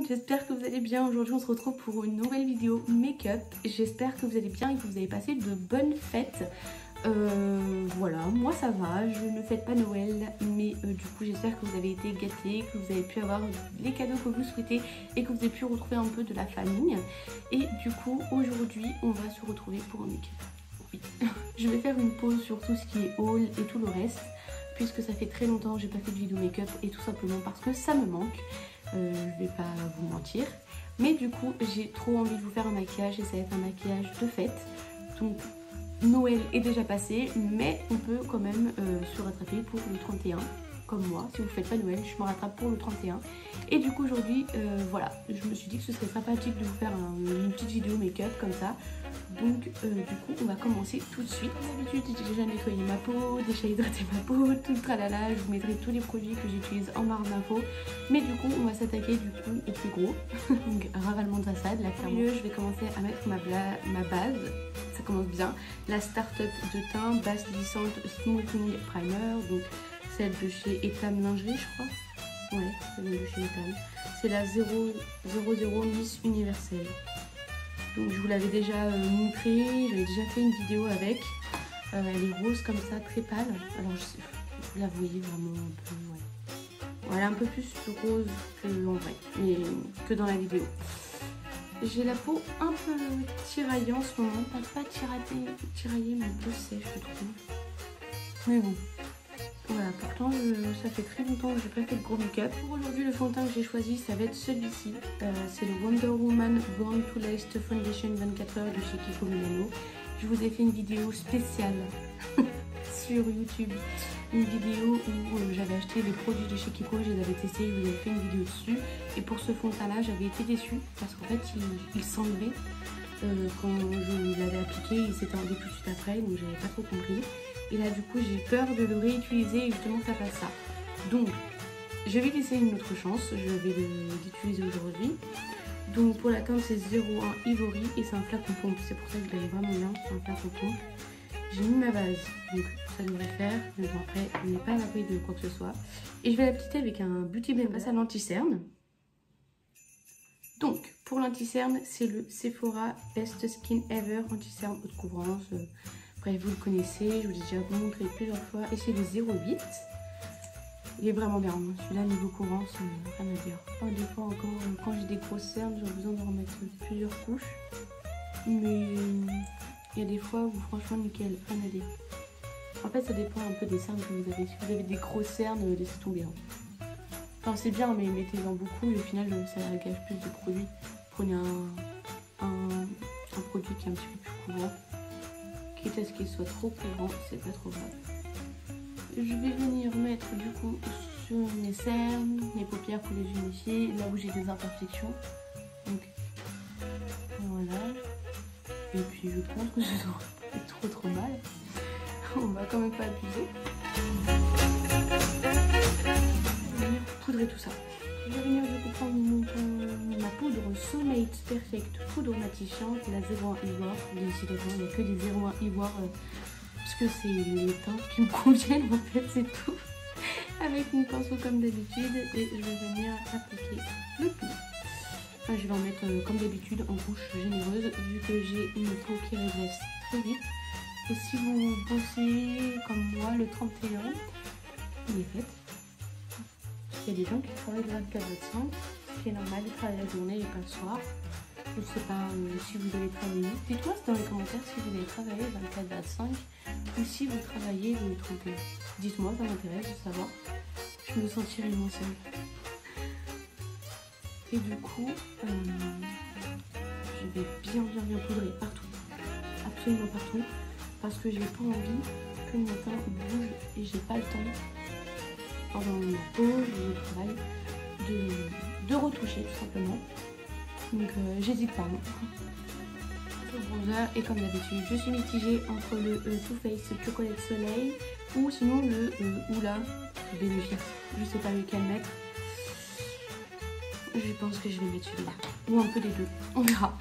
monde, j'espère que vous allez bien. Aujourd'hui on se retrouve pour une nouvelle vidéo make-up. J'espère que vous allez bien et que vous avez passé de bonnes fêtes. Voilà, moi ça va, je ne fête pas Noël, mais du coup j'espère que vous avez été gâtés, que vous avez pu avoir les cadeaux que vous souhaitez et que vous avez pu retrouver un peu de la famille. Et du coup aujourd'hui on va se retrouver pour un make-up. Oui. Je vais faire une pause sur tout ce qui est haul et tout le reste, puisque ça fait très longtemps que j'ai pas fait de vidéo make-up et tout simplement parce que ça me manque. Je vais pas vous mentir, mais du coup j'ai trop envie de vous faire un maquillage et ça va être un maquillage de fête. Donc Noël est déjà passé, mais on peut quand même se rattraper pour le 31, comme moi. Si vous faites pas Noël, je me rattrape pour le 31. Et du coup aujourd'hui, voilà, je me suis dit que ce serait sympathique de vous faire une petite vidéo make-up comme ça. Donc du coup on va commencer tout de suite. Comme d'habitude j'ai déjà nettoyé ma peau, déjà hydraté ma peau, tout le tralala. Je vous mettrai tous les produits que j'utilise en barre d'infos. Mais du coup on va s'attaquer du coup au plus gros. Donc ravalement de façade, là clairement. Au milieu je vais commencer à mettre ma base. Ça commence bien. La Start-up de teint, base glissante Smoothing Primer. Donc celle de chez Etam Lingerie je crois. Ouais, celle de chez Etam. C'est la 000 Miss Universelle. Donc je vous l'avais déjà montré, j'avais déjà fait une vidéo avec. Elle est rose comme ça, très pâle. Alors vous la voyez vraiment un peu, ouais. Voilà, un peu plus rose que en vrai, mais que dans la vidéo. J'ai la peau un peu tiraillée en ce moment, pas tiraillée mais un peu sèche je trouve. Mais bon. Voilà, pourtant ça fait très longtemps que j'ai pas fait de gros make-up. Pour aujourd'hui, le fond de teint que j'ai choisi, ça va être celui-ci. C'est le Wonder Woman Born to Last Foundation 24 heures de chez Kiko Milano. Je vous ai fait une vidéo spéciale sur YouTube. Une vidéo où j'avais acheté les produits de chez Kiko, je les avais testés, je vous avais fait une vidéo dessus. Et pour ce fond de teint là, j'avais été déçue parce qu'en fait, il s'enlevait. Quand je l'avais appliqué, il s'était enlevé tout de suite après, donc j'avais pas trop compris. Et là du coup j'ai peur de le réutiliser et justement ça fasse ça. Donc je vais laisser une autre chance, je vais l'utiliser aujourd'hui. Donc pour la teinte c'est 01 Ivory et c'est un flacon pompe, c'est pour ça que je l'aime vraiment bien, c'est un flacon pompe. J'ai mis ma base, donc ça devrait faire, mais bon après on n'est pas à l'abri de quoi que ce soit. Et je vais l'appliquer avec un Beauty Blender à l'anti-cerne. Donc pour l'anti-cerne c'est le Sephora Best Skin Ever anti-cerne haute couvrance. Bref, vous le connaissez, je vous l'ai déjà montré plusieurs fois. Et c'est le 08. Il est vraiment bien. Celui-là, niveau courance, rien à dire. Des fois encore, quand j'ai des grosses cernes, j'ai besoin de remettre plusieurs couches. Mais il y a des fois où franchement, nickel, rien à dire. En fait, ça dépend un peu des cernes que vous avez. Si vous avez des grosses cernes, laissez tomber. Enfin, c'est bien, mais mettez-en beaucoup et au final, ça gâche plus de produits. Prenez un produit qui est un petit peu plus couvrant. Quitte à ce qu'il soit trop couvrant, c'est pas trop grave. Je vais venir mettre du coup sur mes cernes, mes paupières pour les unifier, là où j'ai des imperfections. Donc voilà. Et puis je pense que je devrais pas trop mal. On va quand même pas abuser. Je vais venir poudrer tout ça. Je vais venir du coup prendre ma poudre Soulmate Perfect poudre matifiante, la 01 Ivoire. Décidément, il n'y a que des 01 Ivoire parce que c'est les teintes qui me conviennent en fait, c'est tout. Avec une pinceau comme d'habitude et je vais venir appliquer le tout. Enfin, je vais en mettre comme d'habitude en couche généreuse vu que j'ai une peau qui régresse très vite. Et si vous bossez comme moi le 31, il est fait. Il y a des gens qui travaillent de 24 à 5, ce qui est normal, ils travaillent la journée et pas le soir. Je ne sais pas si vous allez travailler. Dites-moi dans les commentaires si vous allez travailler 24 à 5 ou si vous travaillez le 31. Dites-moi, ça m'intéresse de savoir. Je me sentirai moins seule. Et du coup, je vais bien poudrer partout. Absolument partout. Parce que j'ai pas envie que mon teint bouge et j'ai pas le temps. Pendant ma pause, le travail, de retoucher tout simplement. Donc j'hésite pas. Le bronzer et comme d'habitude, je suis mitigée entre le Too Faced Chocolate Soleil ou sinon le Oula Bénéfice. Je sais pas lequel mettre. Je pense que je vais mettre celui-là. Ou un peu des deux. On verra.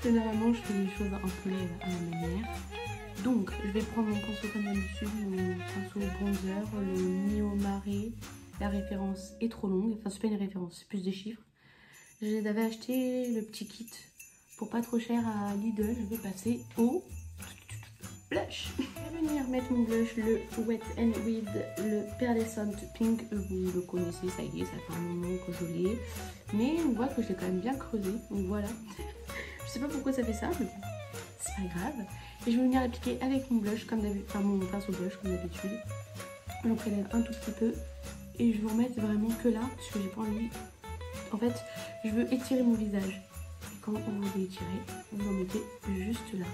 Généralement, je fais les choses un peu à ma manière. Donc, je vais prendre mon pinceau comme d'habitude, mon pinceau bronzer, le Mio Mare. La référence est trop longue, enfin c'est pas une référence, c'est plus des chiffres. Je les avais acheté le petit kit pour pas trop cher à Lidl. Je vais passer au blush. Je vais venir mettre mon blush, le Wet n Wild, le Pearlescent Pink. Vous le connaissez, ça y est, ça fait un moment que je l'ai. Mais on voit que je l'ai quand même bien creusé. Donc voilà. Je sais pas pourquoi ça fait ça, mais bon, c'est pas grave. Et je vais venir appliquer avec mon blush, comme d'habitude, enfin mon pinceau blush comme d'habitude. J'en prélève un tout petit peu. Et je vais en mettre vraiment que là, parce que j'ai pas envie. En fait, je veux étirer mon visage. Et quand vous voulez étirer, vous en mettez juste là.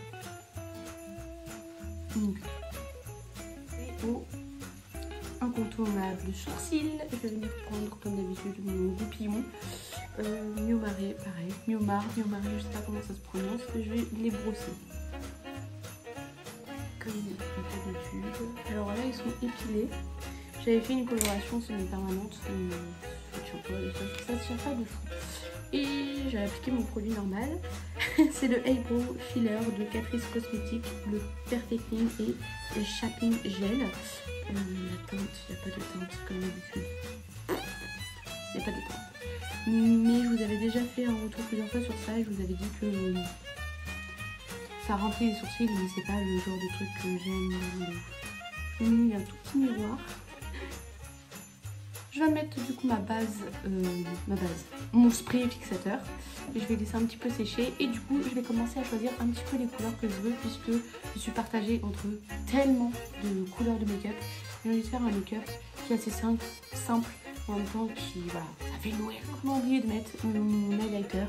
Donc, au incontournable sourcil, je vais venir prendre comme d'habitude mon goupillon. Miomare, pareil. Miomare, je sais pas comment ça se prononce. Je vais les brosser. Comme d'habitude. Alors là, ils sont épilés. J'avais fait une coloration semi-permanente. Ça ne tient pas de fou. Et j'ai appliqué mon produit normal. C'est le Eyebrow Filler de Catrice Cosmetics, le Perfecting et le Shaping Gel. La teinte, il n'y a pas de teinte comme d'habitude. Il n'y a pas de teinte. Mais je vous avais déjà fait un retour plusieurs fois sur ça et je vous avais dit que ça remplit les sourcils, mais c'est pas le genre de truc que j'aime. Je vais mis un tout petit miroir. Je vais mettre du coup mon spray fixateur. Et je vais laisser un petit peu sécher et du coup je vais commencer à choisir un petit peu les couleurs que je veux puisque je suis partagée entre tellement de couleurs de make-up. J'ai envie de faire un make-up qui est assez simple en même temps qui, voilà, ça fait Noël. J'ai oublié de mettre mon highlighter.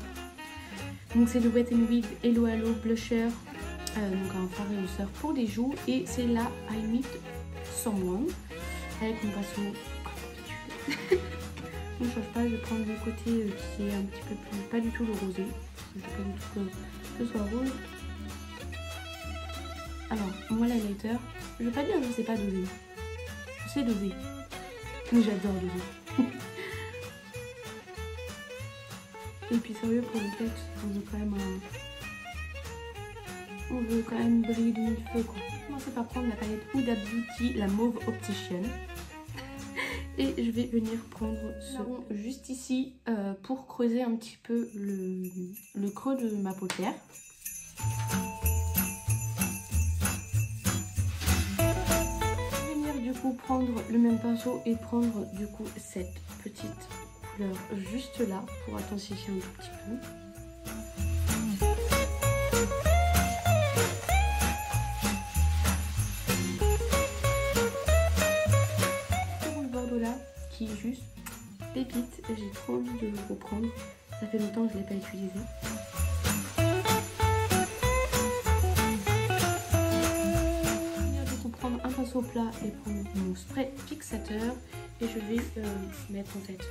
Donc c'est le Wet n Wild Hello Halo Blusher, donc un fard éhausseur pour les joues et c'est la I Meet Someone avec mon pinceau. Je ne change pas, je vais prendre le côté qui est un petit peu plus, pas du tout le rosé, je veux pas du tout que ce soit rose. Alors, moi l'highlighter, je vais pas dire que je sais pas doser, je sais doser, mais j'adore doser. Et puis sérieux pour le fait, on veut quand même briller de mille feux quoi. Commencez par prendre la palette Huda Beauty, la Mauve Optician. Et je vais venir prendre ce rond juste ici pour creuser un petit peu le creux de ma paupière. Je vais venir du coup prendre le même pinceau et prendre du coup cette petite couleur juste là pour intensifier un tout petit peu. Qui est juste pépite, j'ai trop envie de le reprendre, ça fait longtemps que je ne l'ai pas utilisé. Je vais du coup prendre un pinceau plat et prendre mon spray fixateur et je vais mettre en fait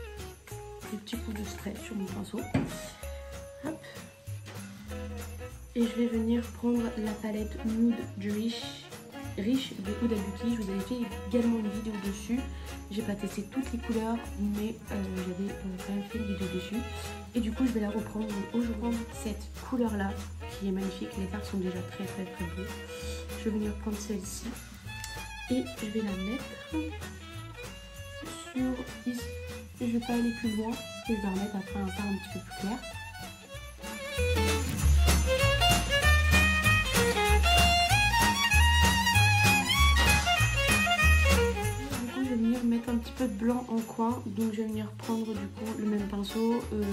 des petits coups de spray sur mon pinceau. Hop. Et je vais venir prendre la palette Nude du Riche de Huda Beauty. Je vous avais fait également une vidéo dessus. J'ai pas testé toutes les couleurs, mais j'avais quand même fait une vidéo dessus. Et du coup, je vais la reprendre aujourd'hui. Cette couleur là, qui est magnifique. Les fards sont déjà très beaux. Je vais venir prendre celle-ci et je vais la mettre sur ici. Je vais pas aller plus loin parce que je vais remettre après un fard un petit peu plus clair. Un petit peu de blanc en coin, donc je vais venir prendre du coup le même pinceau, je vais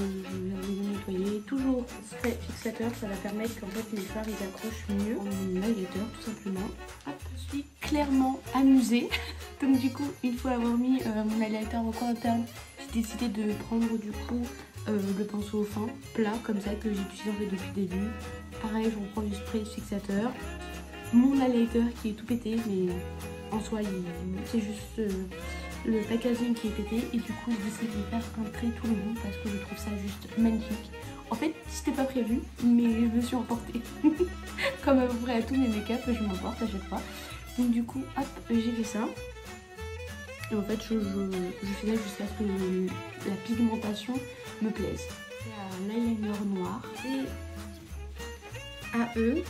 le nettoyer, toujours spray fixateur, ça va permettre qu'en fait mes fards ils accrochent mieux en highlighter tout simplement. Hop, je suis clairement amusée, donc du coup une fois avoir mis mon highlighter en coin interne, j'ai décidé de prendre du coup le pinceau fin, plat comme ça que j'ai utilisé en fait depuis le début. Pareil, je reprends du spray fixateur, mon highlighter qui est tout pété mais en soi c'est juste le packaging qui est pété et du coup je décide de faire un trait tout le long parce que je trouve ça juste magnifique. En fait c'était pas prévu mais je me suis emportée. Comme à peu près à tous mes make-up je m'emporte à chaque fois. Donc du coup hop j'ai fait ça. Et en fait je faisais jusqu'à ce que la pigmentation me plaise. C'est l'eyeliner noir et AE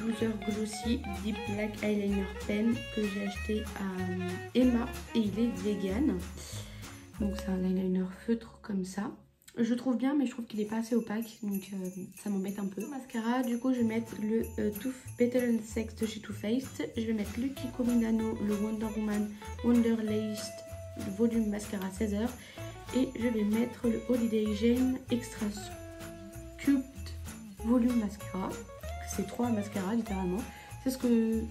Boozer Glossy Deep Black Eyeliner Pen que j'ai acheté à Emma et il est vegan. Donc c'est un eyeliner feutre comme ça. Je trouve bien, mais je trouve qu'il est pas assez opaque, donc ça m'embête un peu. Mascara, du coup je vais mettre le Better Than Sex de chez Too Faced. Je vais mettre le Kiko Milano, le Wonder Woman Wonder Laced, le volume mascara 16h. Et je vais mettre le Holiday Gem Extra Sculpt volume mascara. C'est 3 mascaras littéralement. C'est ce que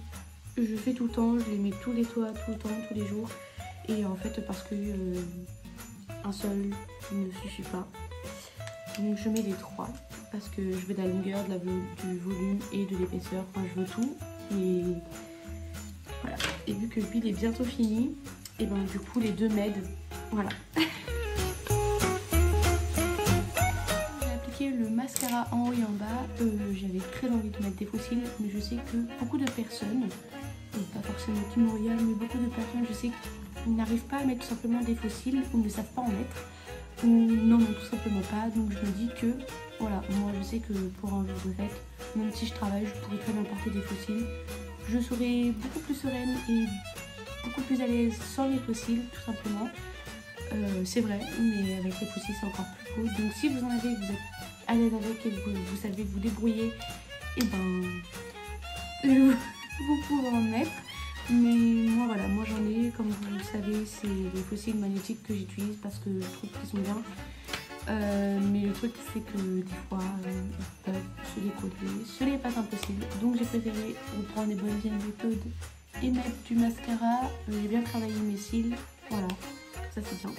je fais tout le temps, je les mets tous les toits, tout le temps, tous les jours. Et en fait parce que un seul ne suffit pas. Donc je mets les 3 parce que je veux de la longueur, du volume et de l'épaisseur. Enfin je veux tout. Et voilà. Et vu que le huile est bientôt fini, et ben du coup les 2 m'aident. Voilà. J'ai appliqué le mascara en haut et en bas. J'avais très envie de mettre des faux cils, mais je sais que beaucoup de personnes, pas forcément Team L'Oréal, mais beaucoup de personnes, je sais qu'ils n'arrivent pas à mettre tout simplement des faux cils ou ne savent pas en mettre. Ou non, tout simplement pas. Donc je me dis que, voilà, moi je sais que pour un jour de fête, même si je travaille, je pourrais très bien porter des faux cils. Je serais beaucoup plus sereine et beaucoup plus à l'aise sans les faux cils, tout simplement. C'est vrai, mais avec les faux cils c'est encore plus cool. Donc si vous en avez, vous êtes à l'aise avec et vous savez vous débrouiller, et ben vous pouvez en mettre. Mais moi voilà, moi j'en ai, comme vous le savez, c'est les faux cils magnétiques que j'utilise parce que je trouve qu'ils sont bien. Mais le truc c'est que des fois ils peuvent se décoller, ce n'est pas impossible. Donc j'ai préféré reprendre les bonnes vieilles méthodes et mettre du mascara. J'ai bien travaillé mes cils, voilà, ça c'est bien.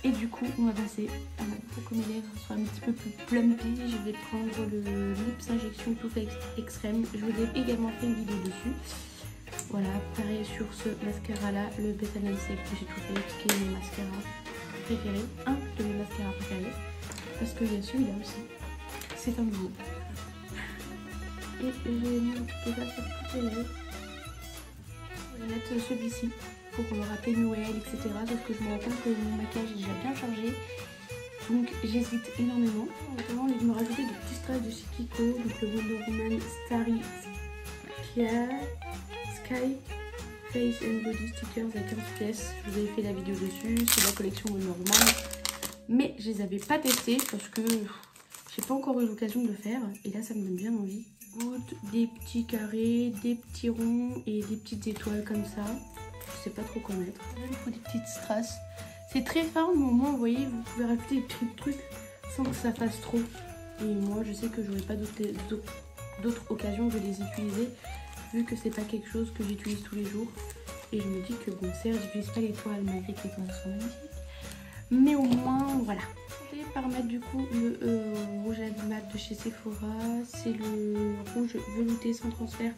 Et du coup on va passer à pour que mes lèvres soient un petit peu plus plumpy. Je vais prendre le Lips Injection Too Faced Extreme. Je vous ai également fait une vidéo dessus. Voilà, pareil sur ce mascara là, le Better Than Sex que j'ai Too Faced, qui est mon mascara préféré, un de mes mascaras préférés, parce qu'il y a celui-là aussi, c'est un nouveau. Et j'ai mis un petit peu ça sur toutes les lèvres. Je vais mettre celui-ci pour rappeler Noël, etc. Sauf que je me rends compte que mon maquillage est déjà bien chargé, donc j'hésite énormément. Notamment, je vais me rajouter des petits strass de chez Kiko, donc le Wonder Woman Starry Sky Face and Body Stickers à 15 pièces. Je vous avais fait la vidéo dessus, c'est la collection Wonder Woman. Mais je les avais pas testés parce que j'ai pas encore eu l'occasion de le faire. Et là ça me donne bien envie. Des petits carrés, des petits ronds et des petites étoiles comme ça. Je sais pas trop quoi mettre. Il faut des petites strass. C'est très fin, mais au moins vous voyez, vous pouvez rajouter des petits trucs sans que ça fasse trop. Et moi je sais que j'aurai pas d'autres occasions de les utiliser, vu que c'est pas quelque chose que j'utilise tous les jours. Et je me dis que bon, certes j'utilise pas l'étoile malgré que l'étoile soit magnifique, mais au moins voilà. Je vais par mettre du coup le rouge à lèvres mat de chez Sephora. C'est le rouge velouté sans transfert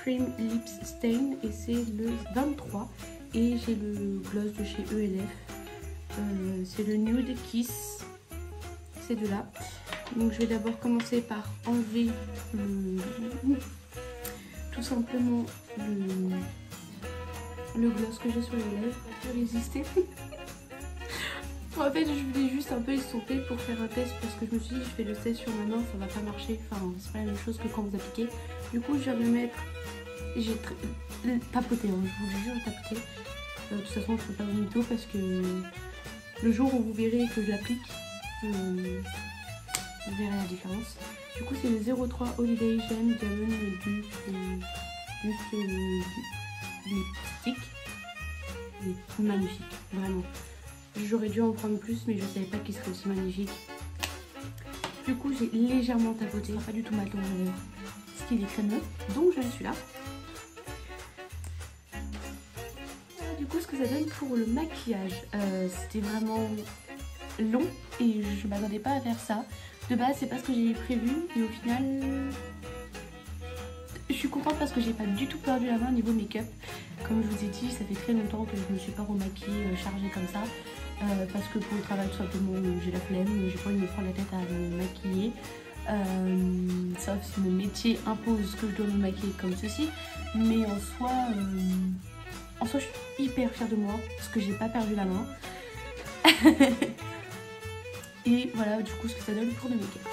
Cream Lips Stain et c'est le 23. Et j'ai le gloss de chez ELF, c'est le Nude Kiss, ces deux là. Donc je vais d'abord commencer par enlever tout simplement le gloss que j'ai sur les lèvres. Je vais résister. En fait je voulais juste un peu estomper pour faire un test parce que je me suis dit je fais le test sur ma main, ça va pas marcher, enfin c'est pas la même chose que quand vous appliquez. Du coup je vais le mettre, j'ai tapoté, hein, je vous le jure, tapoté. De toute façon je ne peux pas vous mytho parce que le jour où vous verrez que je l'applique, vous verrez la différence. Du coup c'est le 03 Holiday Gem Diamond du lipstick. Il est magnifique, vraiment. J'aurais dû en prendre plus mais je savais pas qu'il serait aussi magnifique. Du coup j'ai légèrement tapoté, pas du tout mat dans les lèvres, parce qu'il est crémeux, donc je suis là. Du coup ce que ça donne pour le maquillage, c'était vraiment long et je m'attendais pas à faire ça. De base c'est pas ce que j'ai prévu et au final je suis contente parce que j'ai pas du tout perdu la main au niveau make-up. Comme je vous ai dit, ça fait très longtemps que je me suis pas remaquillée chargée comme ça, parce que pour le travail tout simplement j'ai la flemme, j'ai pas envie de me prendre la tête à me maquiller, sauf si mon métier impose que je dois me maquiller comme ceci. Mais en soi je suis hyper fière de moi parce que j'ai pas perdu la main. Et voilà du coup ce que ça donne pour le make-up.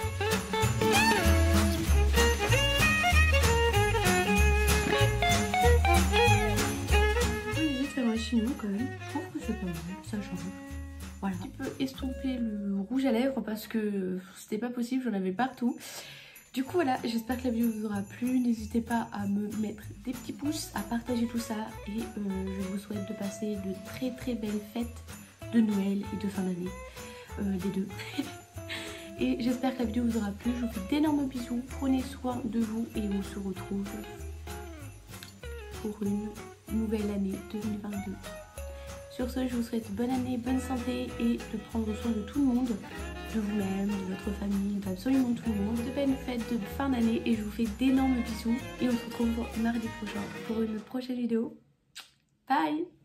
J'ai essayé de faire un chignon quand même, je trouve que c'est pas mal, ça change. Voilà, un petit peu estomper le rouge à lèvres parce que c'était pas possible, j'en avais partout. Du coup voilà, j'espère que la vidéo vous aura plu. N'hésitez pas à me mettre des petits pouces, à partager tout ça. Et je vous souhaite de passer de très belles fêtes de Noël et de fin d'année. Des deux. Et j'espère que la vidéo vous aura plu. Je vous fais d'énormes bisous. Prenez soin de vous et on se retrouve pour une nouvelle année 2022. Sur ce, je vous souhaite bonne année, bonne santé et de prendre soin de tout le monde, de vous-même, de votre famille, d'absolument tout le monde. De bonnes fêtes de fin d'année et je vous fais d'énormes bisous. Et on se retrouve mardi prochain pour une prochaine vidéo. Bye!